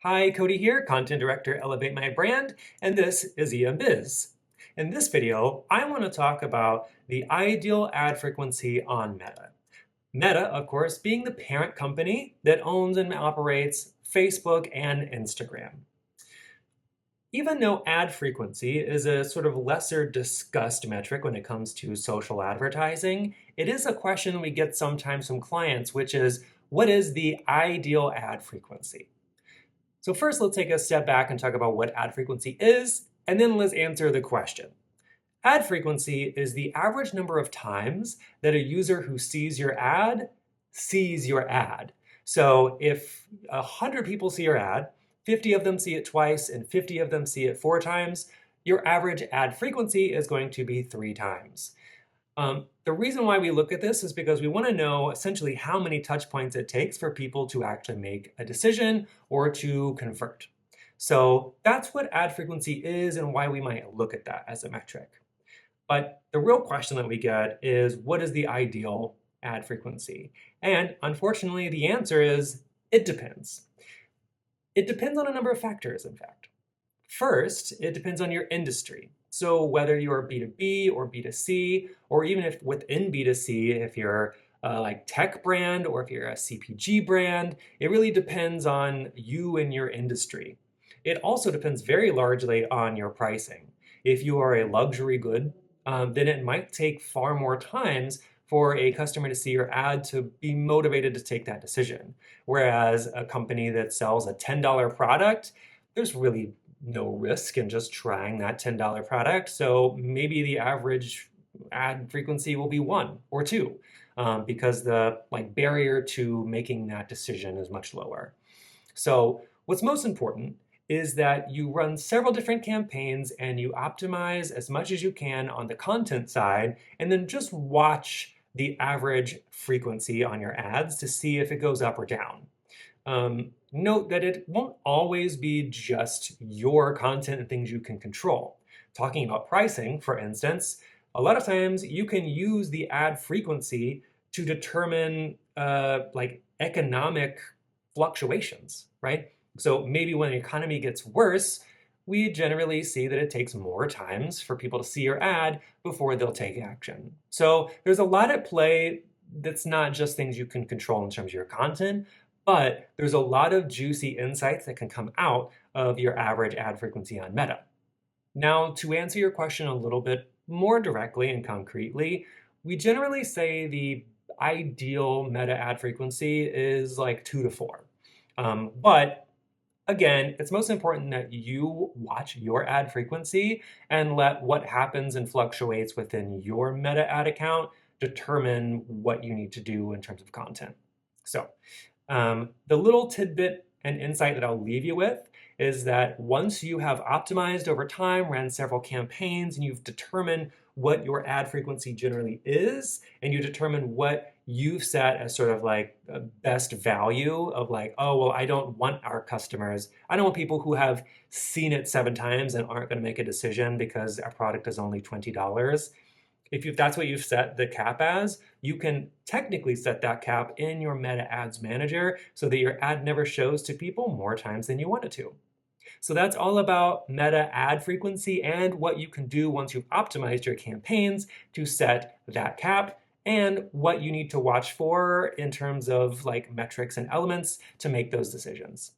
Hi, Cody here, Content Director, Elevate My Brand, and this is EMBiz. In this video, I want to talk about the ideal ad frequency on Meta. Meta, of course, being the parent company that owns and operates Facebook and Instagram. Even though ad frequency is a sort of lesser discussed metric when it comes to social advertising, it is a question we get sometimes from clients, which is, what is the ideal ad frequency? So first, let's take a step back and talk about what ad frequency is, and then let's answer the question. Ad frequency is the average number of times that a user who sees your ad sees your ad. So if 100 people see your ad, 50 of them see it twice, and 50 of them see it 4 times, your average ad frequency is going to be 3 times. The reason why we look at this is because we want to know essentially how many touch points it takes for people to actually make a decision or to convert. So that's what ad frequency is and why we might look at that as a metric. But the real question that we get is, what is the ideal ad frequency? And unfortunately, the answer is, it depends. It depends on a number of factors, in fact. First, it depends on your industry. So whether you're B2B or B2C, or even if within B2C, if you're like tech brand or if you're a CPG brand, it really depends on you and your industry. It also depends very largely on your pricing. If you are a luxury good, then it might take far more times for a customer to see your ad to be motivated to take that decision. Whereas a company that sells a $10 product, there's really no risk in just trying that $10 product. So maybe the average ad frequency will be 1 or 2 because the barrier to making that decision is much lower. So what's most important is that you run several different campaigns and you optimize as much as you can on the content side, and then just watch the average frequency on your ads to see if it goes up or down. Note that it won't always be just your content and things you can control. Talking about pricing, for instance, a lot of times you can use the ad frequency to determine economic fluctuations, right? So maybe when the economy gets worse, we generally see that it takes more times for people to see your ad before they'll take action. So there's a lot at play that's not just things you can control in terms of your content, but there's a lot of juicy insights that can come out of your average ad frequency on Meta. Now, to answer your question a little bit more directly and concretely, we generally say the ideal Meta ad frequency is like 2 to 4. But again, it's most important that you watch your ad frequency and let what happens and fluctuates within your Meta ad account determine what you need to do in terms of content. So the little tidbit and insight that I'll leave you with is that once you have optimized over time, ran several campaigns, and you've determined what your ad frequency generally is, and you determine what you've set as sort of like a best value of like, oh, well, I don't want I don't want people who have seen it 7 times and aren't going to make a decision because our product is only $20. If that's what you've set the cap as, you can technically set that cap in your Meta Ads Manager so that your ad never shows to people more times than you want it to. So that's all about Meta ad frequency and what you can do once you've optimized your campaigns to set that cap, and what you need to watch for in terms of like metrics and elements to make those decisions.